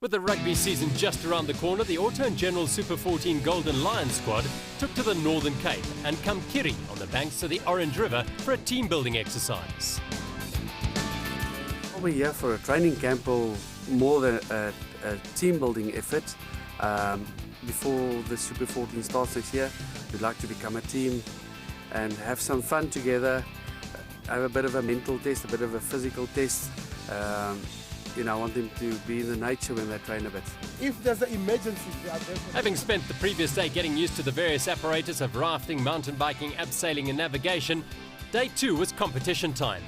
With the rugby season just around the corner, the Auto and General Super 14 Golden Lions squad took to the Northern Cape and Kampkiri on the banks of the Orange River for a team-building exercise. We're here for a training camp or more than a team-building effort. Before the Super 14 starts next year, we'd like to become a team and have some fun together, have a bit of a mental test, a bit of a physical test. I want them to be in the nature when they train a bit. If there's an emergency, Having spent the previous day getting used to the various apparatus of rafting, mountain biking, abseiling and navigation, day 2 was competition time.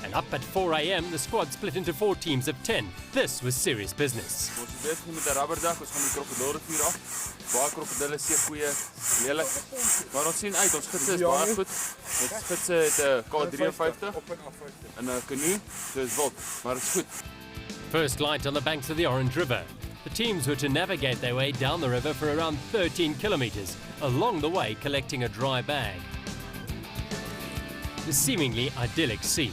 And up at 4 a.m, the squad split into 4 teams of 10. This was serious business. First light on the banks of the Orange River. The teams were to navigate their way down the river for around 13 kilometers, along the way collecting a dry bag. The seemingly idyllic scene.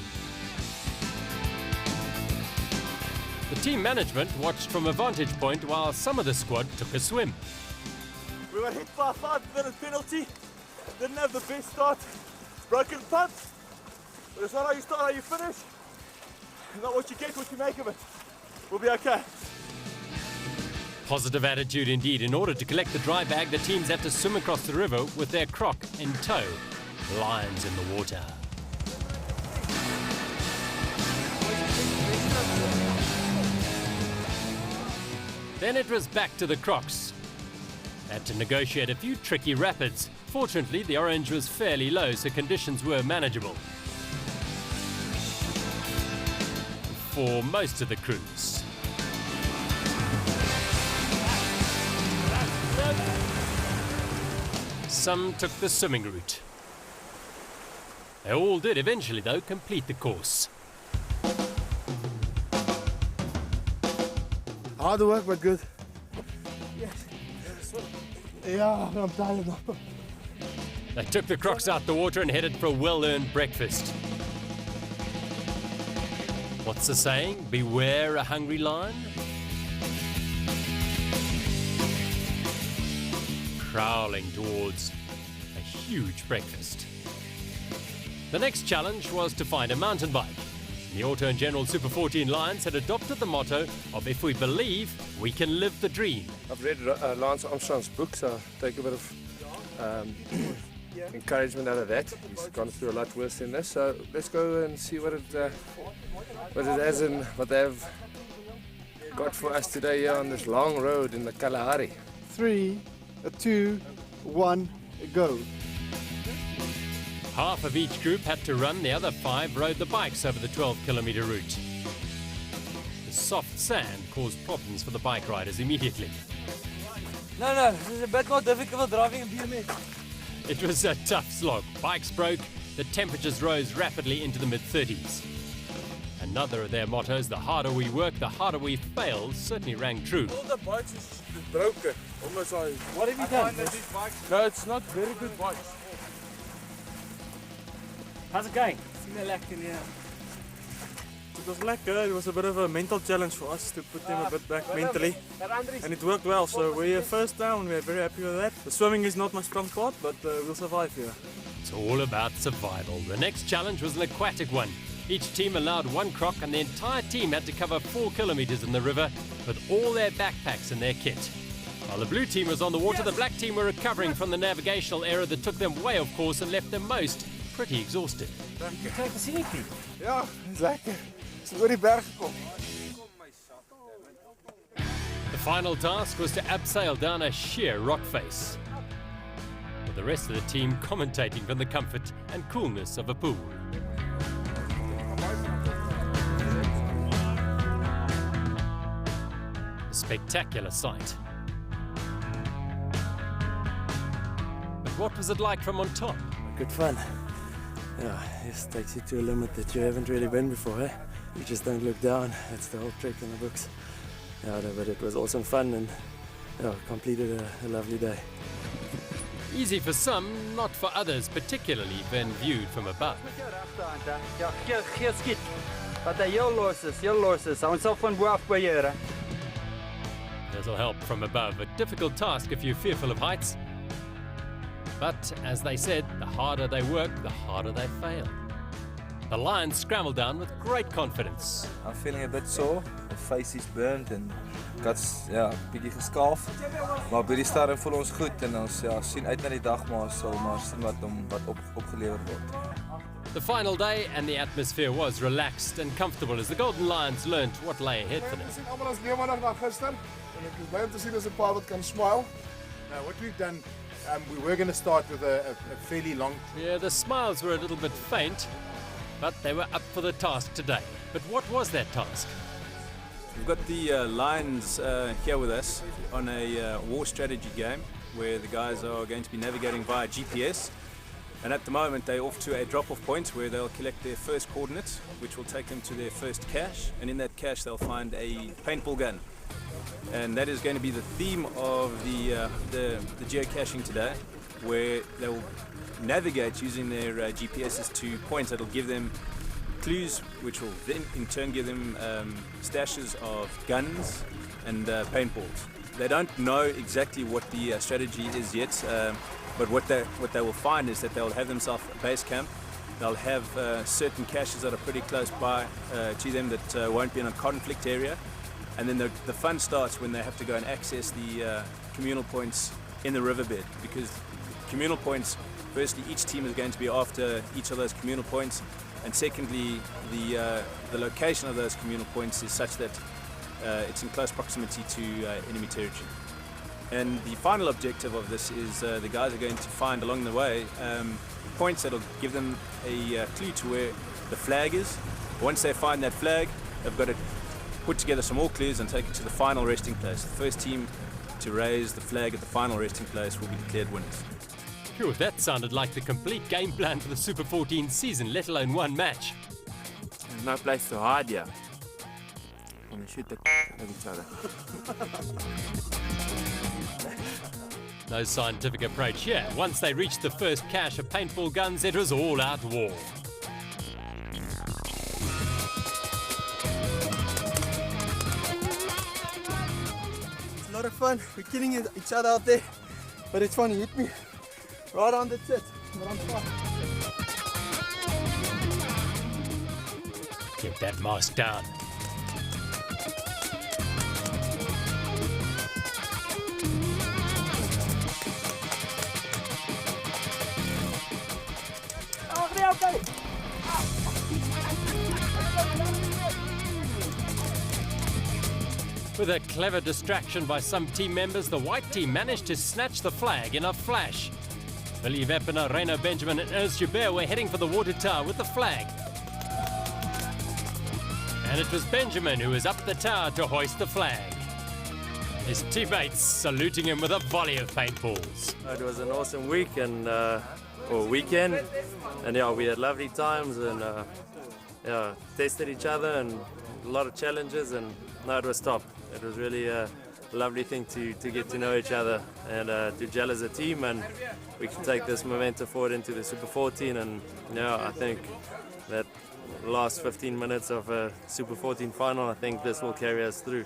The team management watched from a vantage point while some of the squad took a swim. we were hit by a 5-minute penalty. Didn't have the best start. Broken punt. But it's not how you start, how you finish. Not what you get, what you make of it. We'll be okay. Positive attitude indeed. In order to collect the dry bag, the teams had to swim across the river with their croc in tow. Lions in the water. Then it was back to the crocs. They had to negotiate a few tricky rapids. Fortunately, the orange was fairly low, so conditions were manageable for most of the crews. Some took the swimming route. They all did eventually, though, complete the course. Hard work, but good. Yes. Yeah, I'm tired now. They took the crocs out the water and headed for a well-earned breakfast. What's the saying? Beware a hungry lion? Prowling towards a huge breakfast. The next challenge was to find a mountain bike. The Auto and General Super 14 Lions had adopted the motto of if we believe, we can live the dream. I've read Lance Armstrong's book, so I take a bit of encouragement out of that. He's gone through a lot worse than this, so let's go and see what it has and what they have got for us today here on this long road in the Kalahari. 3, 2, 1, go. Half of each group had to run, the other 5 rode the bikes over the 12-kilometer route. The soft sand caused problems for the bike riders immediately. No, this is a bit more difficult driving a BMX. It was a tough slog. Bikes broke, the temperatures rose rapidly into the mid-30s. Another of their mottos, the harder we work, the harder we fail, certainly rang true. All the bikes is broken. Almost like... What have you done? No, it's not very good bikes. How's it going? It was lekker. It was a bit of a mental challenge for us to put them a bit back mentally, and it worked well. So we're first down. We're very happy with that. The swimming is not my strong part, but we'll survive here. It's all about survival. The next challenge was an aquatic one. Each team allowed 1 croc, and the entire team had to cover 4 kilometers in the river with all their backpacks and their kit. While the blue team was on the water, the black team were recovering from the navigational error that took them way off course and left them most pretty exhausted. Ja, is lekker. Is oor die berg gekom. The final task was to abseil down a sheer rock face, with the rest of the team commentating from the comfort and coolness of a pool. A spectacular sight. But what was it like from on top? Good fun. Yeah, this takes you to a limit that you haven't really been before, eh? You just don't look down. That's the whole trick in the books. Yeah, but it was awesome fun and completed a lovely day. Easy for some, not for others, particularly when viewed from above. Wat hy heel los is, hou homself van bo af beheer. This'll help from above, a difficult task if you're fearful of heights. But as they said, the harder they work, the harder they fail. The Lions scrambled down with great confidence. I'm feeling a bit sore. My face is burnt and guts bietjie geskaaf. Maar by die stadium voel ons goed en ons sien uit na die dag maar sal maar sien wat opgelewer word. The final day and the atmosphere was relaxed and comfortable as the Golden Lions learnt what lay ahead for them. Ons sien almal as leeumanne na gister en ek is bly om te sien as 'n paar wat kan smile. Now what we've done, we were going to start with a fairly long. Yeah, the smiles were a little bit faint, but they were up for the task today. But what was that task? We've got the Lions here with us on a war strategy game where the guys are going to be navigating via GPS. And at the moment they're off to a drop-off point where they'll collect their first coordinates, which will take them to their first cache. And in that cache they'll find a paintball gun. And that is going to be the theme of the geocaching today, where they'll navigate using their GPSs to points that will give them clues, which will then in turn give them stashes of guns and paintballs. They don't know exactly what the strategy is yet, but what they will find is that they'll have themselves a base camp. They'll have certain caches that are pretty close by to them that won't be in a conflict area. And then the fun starts when they have to go and access the communal points in the riverbed, because communal points, firstly, each team is going to be after each of those communal points, and secondly, the location of those communal points is such that it's in close proximity to enemy territory. And the final objective of this is the guys are going to find along the way points that will give them a clue to where the flag is. Once they find that flag, they've got to put together some more clues and take it to the final resting place. The first team to raise the flag at the final resting place will be declared winners. Phew, that sounded like the complete game plan for the Super 14 season, let alone one match. No place to hide here. And shoot the at each other. No scientific approach here. Once they reached the first cache of paintball guns, it was all out war. It's a lot of fun. We're killing each other out there. But it's fun, he hit me right on the tit. But I'm fine. Get that mask down. With a clever distraction by some team members, the white team managed to snatch the flag in a flash. Billy Veppener, Reino Benjamin and Ernst Joubert were heading for the water tower with the flag. And it was Benjamin who was up the tower to hoist the flag. His teammates saluting him with a volley of paintballs. It was an awesome week and or weekend, and yeah, we had lovely times and yeah, tested each other and a lot of challenges, and no, it was top. It was really a lovely thing to get to know each other and to gel as a team, and we can take this momentum forward into the Super 14. And yeah, I think that last 15 minutes of a Super 14 final, I think this will carry us through.